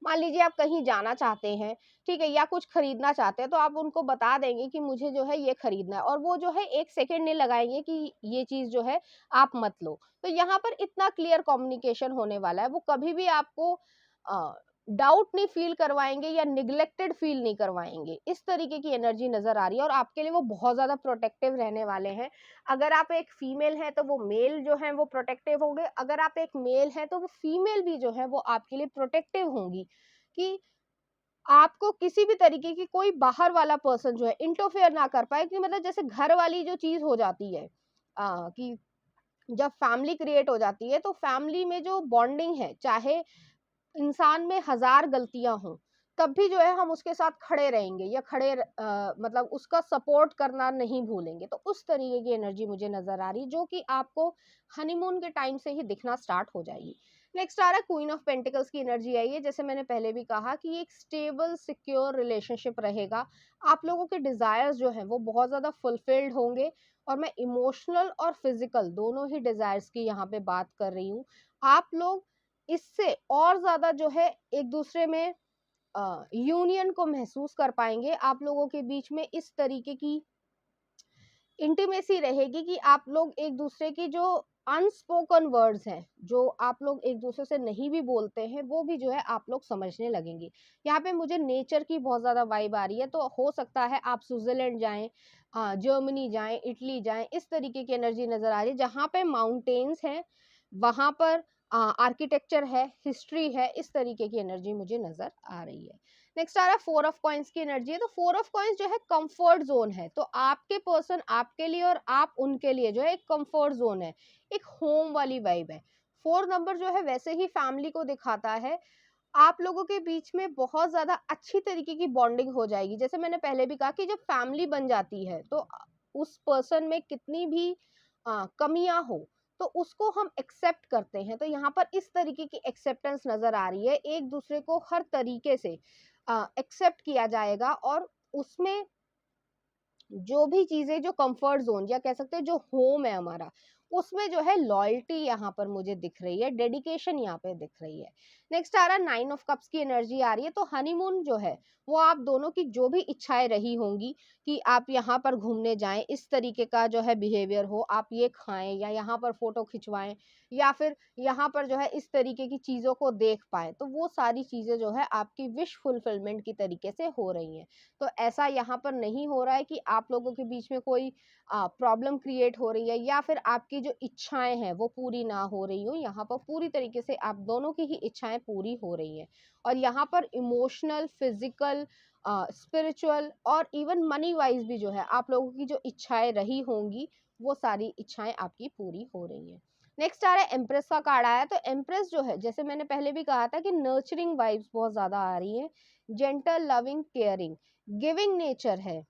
मान लीजिए आप कहीं जाना चाहते हैं, ठीक है, या कुछ खरीदना चाहते हैं, तो आप उनको बता देंगे कि मुझे जो है ये खरीदना है, और वो जो है 1 सेकेंड नहीं लगाएंगे कि ये चीज जो है आप मत लो। तो यहाँ पर इतना क्लियर कम्युनिकेशन होने वाला है, वो कभी भी आपको डाउट नहीं फील करवाएंगे या निग्लेक्टेड फील नहीं करवाएंगे। इस तरीके की एनर्जी नजर आ रही है, और आपके लिए वो बहुत ज्यादा प्रोटेक्टिव रहने वाले हैं। अगर आप एक फीमेल हैं तो वो मेल जो है वो प्रोटेक्टिव होंगे, अगर आप एक मेल हैं तो वो फीमेल भी जो है वो आपके लिए प्रोटेक्टिव होंगी, कि आपको किसी भी तरीके की कोई बाहर वाला पर्सन जो है इंटरफेयर ना कर पाए। कि मतलब जैसे घर वाली जो चीज हो जाती है, कि जब फैमिली क्रिएट हो जाती है तो फैमिली में जो बॉन्डिंग है, चाहे इंसान में 1000 गलतियां हों, तब भी जो है हम उसके साथ खड़े रहेंगे, या मतलब उसका सपोर्ट करना नहीं भूलेंगे। तो उस तरीके की एनर्जी मुझे नजर आ रही है, जो कि आपको हनीमून के टाइम से ही दिखना स्टार्ट हो जाएगी। नेक्स्ट आ रहा है क्वीन ऑफ पेंटिकल्स की एनर्जी आई है। जैसे मैंने पहले भी कहा कि ये एक स्टेबल सिक्योर रिलेशनशिप रहेगा। आप लोगों के डिजायर्स जो है वो बहुत ज्यादा फुलफिल्ड होंगे, और मैं इमोशनल और फिजिकल दोनों ही डिजायर्स की यहाँ पे बात कर रही हूँ। आप लोग इससे और ज्यादा जो है एक दूसरे में यूनियन को महसूस कर पाएंगे। आप लोगों के बीच में इस तरीके की इंटीमेसी रहेगी कि आप लोग एक दूसरे की जो अनस्पोकन वर्ड्स हैं जो आप लोग एक दूसरे से नहीं भी बोलते हैं, वो भी जो है आप लोग समझने लगेंगे। यहाँ पे मुझे नेचर की बहुत ज़्यादा वाइब आ रही है, तो हो सकता है आप स्विट्ज़रलैंड जाएँ, जर्मनी जाएँ, इटली जाएँ, इस तरीके की एनर्जी नज़र आ रही है, जहाँ पे माउंटेन्स हैं, वहाँ पर आर्किटेक्चर है, हिस्ट्री है, इस तरीके की एनर्जी मुझे नज़र आ रही है। नेक्स्ट आ रहा है 4 ऑफ कॉइन्स की एनर्जी है, तो 4 ऑफ कॉइन्स जो है कंफर्ट ज़ोन है, तो आपके पर्सन आपके लिए और आप उनके लिए जो है एक कंफर्ट ज़ोन है, एक होम वाली वाइब है। 4 नंबर जो है वैसे ही फैमिली को दिखाता है, आप लोगों के बीच में बहुत ज़्यादा अच्छी तरीके की बॉन्डिंग हो जाएगी। जैसे मैंने पहले भी कहा कि जब फैमिली बन जाती है, तो उस पर्सन में कितनी भी कमियाँ हो, तो उसको हम एक्सेप्ट करते हैं। तो यहाँ पर इस तरीके की एक्सेप्टेंस नज़र आ रही है, एक दूसरे को हर तरीके से एक्सेप्ट किया जाएगा, और उसमें जो भी चीज़ें जो कंफर्ट ज़ोन या कह सकते हैं जो होम है हमारा, उसमें जो है लॉयल्टी यहाँ पर मुझे दिख रही है, डेडिकेशन यहाँ पे दिख रही है। नेक्स्ट आ रहा है 9 ऑफ कप्स की एनर्जी आ रही है, तो हनीमून जो है वो आप दोनों की जो भी इच्छाएं रही होंगी कि आप यहाँ पर घूमने जाएं, इस तरीके का जो है बिहेवियर हो, आप ये खाएं या यहाँ पर फोटो खिंचवाएं या फिर यहाँ पर जो है इस तरीके की चीज़ों को देख पाएं, तो वो सारी चीज़ें जो है आपकी विश फुलफिलमेंट की तरीके से हो रही हैं। तो ऐसा यहाँ पर नहीं हो रहा है कि आप लोगों के बीच में कोई प्रॉब्लम क्रिएट हो रही है या फिर आपकी जो इच्छाएं हैं वो पूरी ना हो रही हो। यहाँ पर पूरी तरीके से आप दोनों की ही इच्छाएं पूरी हो रही हैं, और यहाँ पर इमोशनल, फिजिकल, स्पिरिचुअल और इवन मनी वाइज भी जो है आप लोगों की जो इच्छाएं रही होंगी, वो सारी इच्छाएं आपकी पूरी हो रही हैं। नेक्स्ट आ रहा है एम्प्रेस का कार्ड आया, तो एम्प्रेस जो है, जैसे मैंने पहले भी कहा था कि नर्चरिंग वाइब्स बहुत ज्यादा आ रही हैं, gentle, loving, caring, giving nature है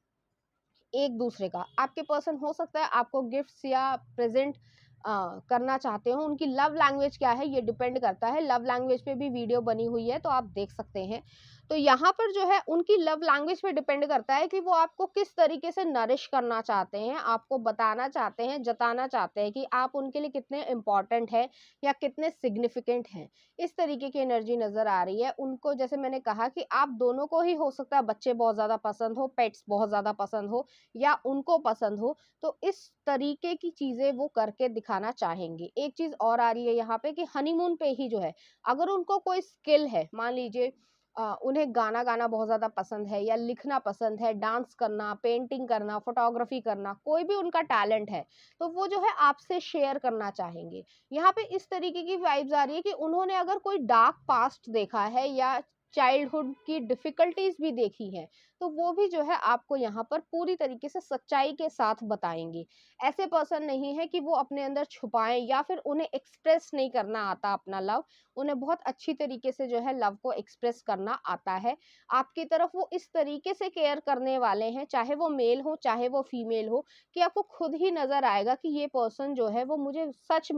एक दूसरे का। आपके पर्सन हो सकता है आपको गिफ्ट्स या प्रेजेंट करना चाहते हो, उनकी लव लैंग्वेज क्या है ये डिपेंड करता है, लव लैंग्वेज पे भी वीडियो बनी हुई है तो आप देख सकते हैं। तो यहाँ पर जो है उनकी लव लैंग्वेज पे डिपेंड करता है कि वो आपको किस तरीके से नरिश करना चाहते हैं, आपको बताना चाहते हैं, जताना चाहते हैं कि आप उनके लिए कितने इम्पोर्टेंट है या कितने सिग्निफिकेंट हैं। इस तरीके की एनर्जी नजर आ रही है उनको। जैसे मैंने कहा कि आप दोनों को ही हो सकता है बच्चे बहुत ज्यादा पसंद हो, पेट्स बहुत ज्यादा पसंद हो या उनको पसंद हो, तो इस तरीके की चीजें वो करके दिखाना चाहेंगे। एक चीज और आ रही है यहाँ पे कि हनीमून पे ही जो है, अगर उनको कोई स्किल है, मान लीजिए उन्हें गाना गाना बहुत ज्यादा पसंद है या लिखना पसंद है, डांस करना, पेंटिंग करना, फोटोग्राफी करना, कोई भी उनका टैलेंट है, तो वो जो है आपसे शेयर करना चाहेंगे। यहाँ पे इस तरीके की वाइब्स आ रही है कि उन्होंने अगर कोई डार्क पास्ट देखा है या चाइल्डहुड की डिफिकल्टीज भी देखी है, तो वो भी जो है आपको यहाँ पर पूरी तरीके से सच्चाई के साथ बताएंगे। ऐसे पर्सन नहीं है कि वो अपने अंदर छुपाएं या फिर उन्हें एक्सप्रेस नहीं करना आता अपना लव, उन्हें बहुत अच्छी तरीके से जो है लव को एक्सप्रेस करना आता है। आपकी तरफ वो इस तरीके से केयर करने वाले हैं, चाहे वो मेल हो चाहे वो फीमेल हो, कि आपको खुद ही नजर आएगा कि ये पर्सन जो है वो मुझे सच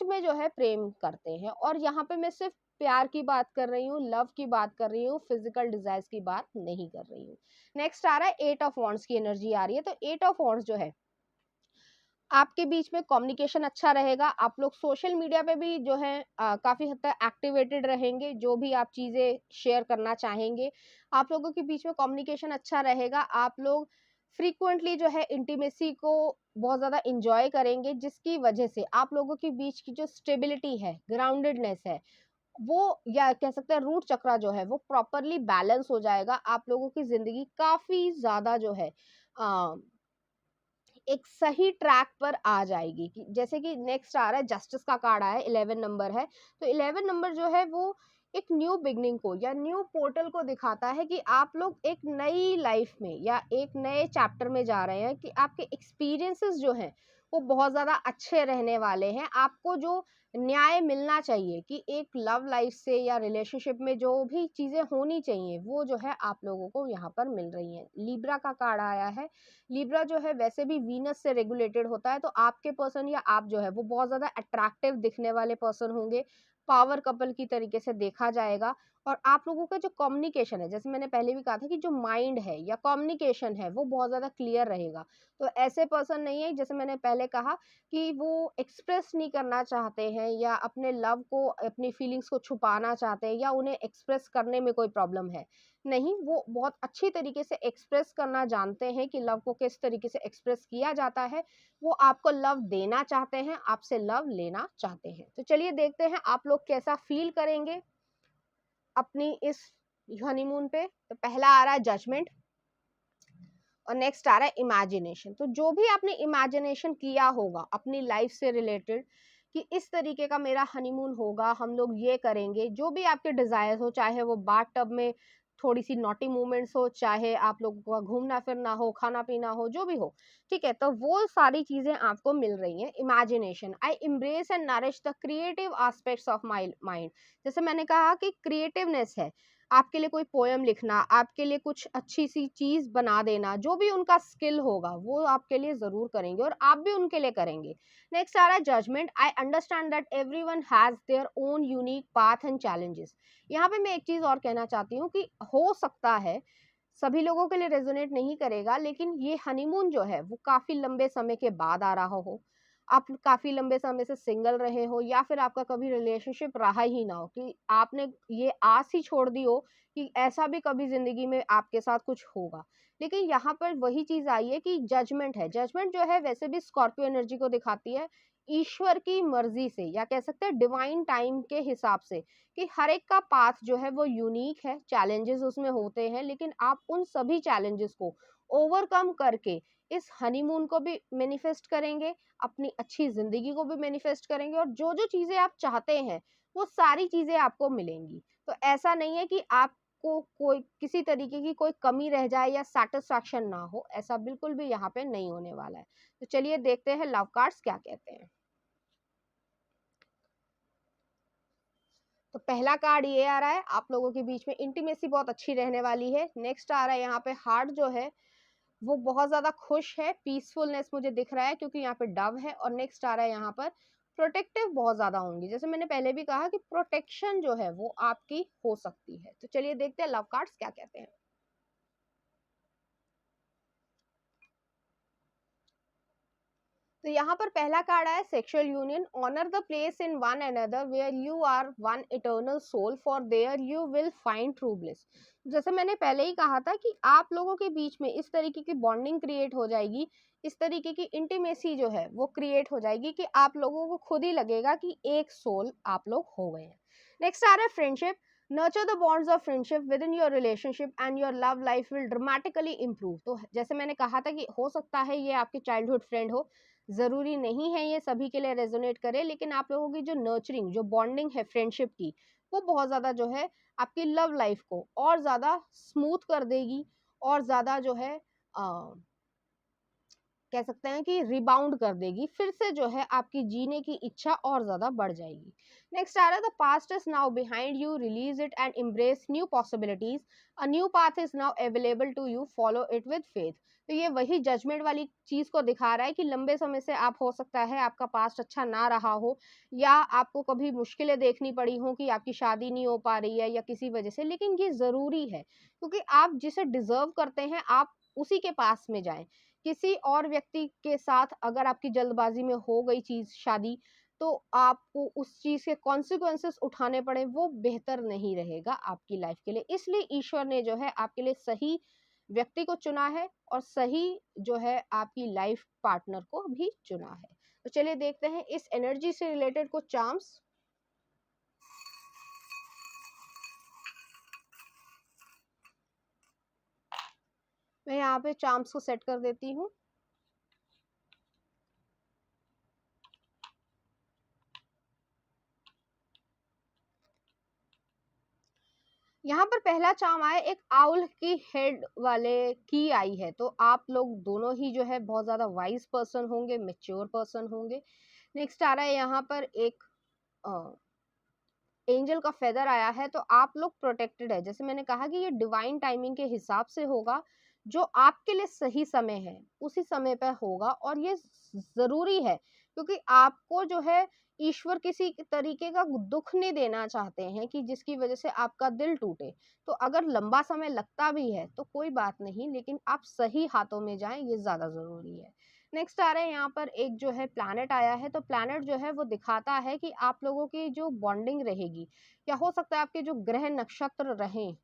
में जो है प्रेम करते हैं। और यहाँ पे मैं सिर्फ प्यार की बात कर रही हूँ, लव की बात कर रही हूँ, फिजिकल डिजायर्स की बात नहीं कर रही हूँ। नेक्स्ट आ रहा है 8 ऑफ वॉन्ड्स की एनर्जी आ रही है, तो 8 ऑफ वॉन्ड्स जो है आपके बीच में कम्युनिकेशन अच्छा रहेगा, आप लोग सोशल मीडिया पे भी जो है काफी हद तक एक्टिवेटेड रहेंगे, जो भी आप चीजें शेयर करना चाहेंगे, आप लोगों के बीच में कम्युनिकेशन अच्छा रहेगा। आप लोग फ्रीक्वेंटली जो है इंटीमेसी को बहुत ज्यादा इंजॉय करेंगे, जिसकी वजह से आप लोगों के बीच की जो स्टेबिलिटी है, ग्राउंडेडनेस है, वो या कह सकते हैं रूट चक्रा जो है वो प्रॉपरली बैलेंस हो जाएगा। आप लोगों की जिंदगी काफी ज्यादा जो है एक सही ट्रैक पर आ जाएगी। कि जैसे कि नेक्स्ट आ रहा है जस्टिस का कार्ड आया है, 11 नंबर है, तो 11 नंबर जो है वो एक न्यू बिगनिंग को या न्यू पोर्टल को दिखाता है कि आप लोग एक नई लाइफ में या एक नए चैप्टर में जा रहे हैं, कि आपके एक्सपीरियंसेस जो हैं वो बहुत ज़्यादा अच्छे रहने वाले हैं। आपको जो न्याय मिलना चाहिए कि एक लव लाइफ से या रिलेशनशिप में जो भी चीज़ें होनी चाहिए, वो जो है आप लोगों को यहाँ पर मिल रही हैं। लिब्रा का कार्ड आया है, लिब्रा जो है वैसे भी वीनस से रेगुलेटेड होता है, तो आपके पर्सन या आप जो है वो बहुत ज्यादा अट्रैक्टिव दिखने वाले पर्सन होंगे, पावर कपल की तरीके से देखा जाएगा। और आप लोगों का जो कम्युनिकेशन है, जैसे मैंने पहले भी कहा था कि जो माइंड है या कम्युनिकेशन है वो बहुत ज्यादा क्लियर रहेगा। तो ऐसे पर्सन नहीं है, जैसे मैंने पहले कहा कि वो एक्सप्रेस नहीं करना चाहते हैं या अपने लव को, अपनी फीलिंग्स को छुपाना चाहते हैं या उन्हें एक्सप्रेस करने में कोई प्रॉब्लम है। नहीं, वो बहुत अच्छी तरीके से एक्सप्रेस करना जानते हैं कि लव को किस तरीके से एक्सप्रेस किया जाता है। वो आपको लव देना चाहते हैं, आपसे लव लेना चाहते हैं। तो चलिए देखते हैं आप लोग कैसा फील करेंगे अपनी इस हनीमून पे। तो पहला आ रहा है जजमेंट और नेक्स्ट आ रहा है इमेजिनेशन। तो जो भी आपने इमेजिनेशन किया होगा अपनी लाइफ से रिलेटेड कि इस तरीके का मेरा हनीमून होगा, हम लोग ये करेंगे, जो भी आपके डिजायर्स हो, चाहे वो बाथ टब में थोड़ी सी नॉटी मूवमेंट्स हो, चाहे आप लोगों का घूमना फिरना हो, खाना पीना हो, जो भी हो, ठीक है, तो वो सारी चीजें आपको मिल रही हैं। Imagination, I embrace and nourish the creative aspects of my mind. जैसे मैंने कहा कि क्रिएटिवनेस है, आपके लिए कोई पोयम लिखना, आपके लिए कुछ अच्छी सी चीज बना देना, जो भी उनका स्किल होगा वो आपके लिए जरूर करेंगे और आप भी उनके लिए करेंगे। नेक्स्ट आ रहा है judgment, I understand that everyone has their own unique path and challenges. यहाँ पे मैं एक चीज और कहना चाहती हूँ कि हो सकता है सभी लोगों के लिए रेजोनेट नहीं करेगा, लेकिन ये हनीमून जो है वो काफी लंबे समय के बाद आ रहा हो, आप काफी लंबे समय से सिंगल रहे हो, या फिर आपका कभी रिलेशनशिप रहा ही ना हो, कि आपने ये आस ही छोड़ दी हो कि ऐसा भी कभी जिंदगी में आपके साथ कुछ होगा। लेकिन यहाँ पर वही चीज आई है कि जजमेंट है। जजमेंट जो है वैसे भी स्कॉर्पियो एनर्जी को दिखाती है ईश्वर की मर्जी से, या कह सकते हैं डिवाइन टाइम के हिसाब से, कि हर एक का पाथ जो है वो यूनिक है, चैलेंजेस उसमें होते हैं, लेकिन आप उन सभी चैलेंजेस को ओवरकम करके इस हनीमून को भी मैनिफेस्ट करेंगे, अपनी अच्छी जिंदगी को भी मैनिफेस्ट करेंगे, और जो जो चीजें आप चाहते हैं वो सारी चीजें आपको मिलेंगी। तो ऐसा नहीं है कि आपको कोई किसी तरीके की कोई कमी रह जाए या सेटिस्फैक्शन ना हो, ऐसा बिल्कुल भी यहाँ पे नहीं होने वाला है। तो चलिए देखते हैं लव कार्ड्स क्या कहते हैं। तो पहला कार्ड ये आ रहा है, आप लोगों के बीच में इंटीमेसी बहुत अच्छी रहने वाली है। नेक्स्ट आ रहा है यहाँ पे हार्ट जो है वो बहुत ज्यादा खुश है, पीसफुलनेस मुझे दिख रहा है क्योंकि यहाँ पे डव है। और नेक्स्ट आ रहा है यहाँ पर प्रोटेक्टिव बहुत ज्यादा होंगी, जैसे मैंने पहले भी कहा कि प्रोटेक्शन जो है वो आपकी हो सकती है। तो चलिए देखते हैं लव कार्ड्स क्या कहते हैं। तो यहाँ पर पहला कार्ड आया sexual union, honour the place in one another where you are one eternal soul, for there you will find true bliss. जैसे मैंने पहले ही कहा था कि आप लोगों के बीच में इस तरीके की बॉन्डिंग क्रिएट हो जाएगी, इस तरीके की इंटीमेसी जो है वो क्रिएट हो जाएगी कि आप लोगों को खुद ही लगेगा कि एक सोल आप लोग हो गए हैं। नेक्स्ट आ रहा है friendship, nurture the bonds of friendship within your relationship and your love life will dramatically improve। तो जैसे मैंने कहा था कि हो सकता है ये आपके चाइल्डहुड फ्रेंड हो, जरूरी नहीं है ये सभी के लिए रेजोनेट करे, लेकिन आप लोगों की जो नर्चरिंग, जो बॉन्डिंग है फ्रेंडशिप की, वो बहुत ज्यादा जो है आपकी लव लाइफ को और ज्यादा स्मूथ कर देगी, और ज्यादा जो है कह सकते हैं कि रिबाउंड कर देगी, फिर से जो है आपकी जीने की इच्छा और ज्यादा बढ़ जाएगी। नेक्स्ट आ रहा है the past is now behind you, release it and embrace new possibilities, a new path is now available to you, follow it with faith. तो ये वही जजमेंट वाली चीज को दिखा रहा है कि लंबे समय से आप, हो सकता है आपका पास्ट अच्छा ना रहा हो, या आपको कभी मुश्किलें देखनी पड़ी हो कि आपकी शादी नहीं हो पा रही है या किसी वजह से, लेकिन ये जरूरी है क्योंकि आप जिसे डिजर्व करते हैं आप उसी के पास में जाएं। किसी और व्यक्ति के साथ अगर आपकी जल्दबाजी में हो गई चीज शादी, तो आपको उस चीज के कॉन्सिक्वेंसेस उठाने पड़े, वो बेहतर नहीं रहेगा आपकी लाइफ के लिए। इसलिए ईश्वर ने जो है आपके लिए सही व्यक्ति को चुना है, और सही जो है आपकी लाइफ पार्टनर को भी चुना है। तो चलिए देखते हैं इस एनर्जी से रिलेटेड कुछ चार्म्स। मैं यहाँ पे चार्म्स को सेट कर देती हूँ। यहाँ पर पहला चार्म आया, एक आउल की हेड वाले की आई है। तो आप लोग दोनों ही जो है बहुत ज्यादा वाइज पर्सन होंगे, मेच्योर पर्सन होंगे। नेक्स्ट आ रहा है यहाँ पर एक एंजल का फेदर आया है। तो आप लोग प्रोटेक्टेड है, जैसे मैंने कहा कि ये डिवाइन टाइमिंग के हिसाब से होगा, जो आपके लिए सही समय है उसी समय पर होगा, और ये जरूरी है क्योंकि आपको जो है ईश्वर किसी तरीके का दुख नहीं देना चाहते हैं कि जिसकी वजह से आपका दिल टूटे। तो अगर लंबा समय लगता भी है तो कोई बात नहीं, लेकिन आप सही हाथों में जाएं, ये ज्यादा जरूरी है। नेक्स्ट आ रहे हैं यहाँ पर एक जो है प्लैनेट आया है। तो प्लैनेट जो है वो दिखाता है कि आप लोगों की जो बॉन्डिंग रहेगी, या हो सकता है आपके जो ग्रह नक्षत्र रहें,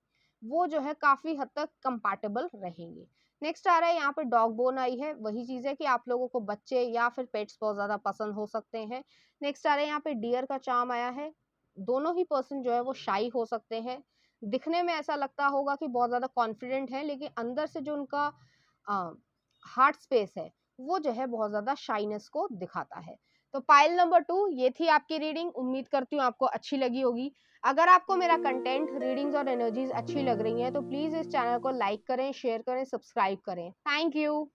वो जो है काफ़ी हद तक कंपैटिबल रहेंगे। नेक्स्ट आ रहा है यहाँ पे डॉग बोन आई है, वही चीज़ है कि आप लोगों को बच्चे या फिर पेट्स बहुत ज़्यादा पसंद हो सकते हैं। नेक्स्ट आ रहा है यहाँ पे डियर का चार्म आया है, दोनों ही पर्सन जो है वो शाई हो सकते हैं। दिखने में ऐसा लगता होगा कि बहुत ज़्यादा कॉन्फिडेंट है, लेकिन अंदर से जो उनका हार्ट स्पेस है वो जो है बहुत ज़्यादा शाइनेस को दिखाता है। तो पाइल नंबर 2 ये थी आपकी रीडिंग, उम्मीद करती हूँ आपको अच्छी लगी होगी। अगर आपको मेरा कंटेंट, रीडिंग्स और एनर्जीज अच्छी लग रही हैं तो प्लीज़ इस चैनल को लाइक करें, शेयर करें, सब्सक्राइब करें। Thank you.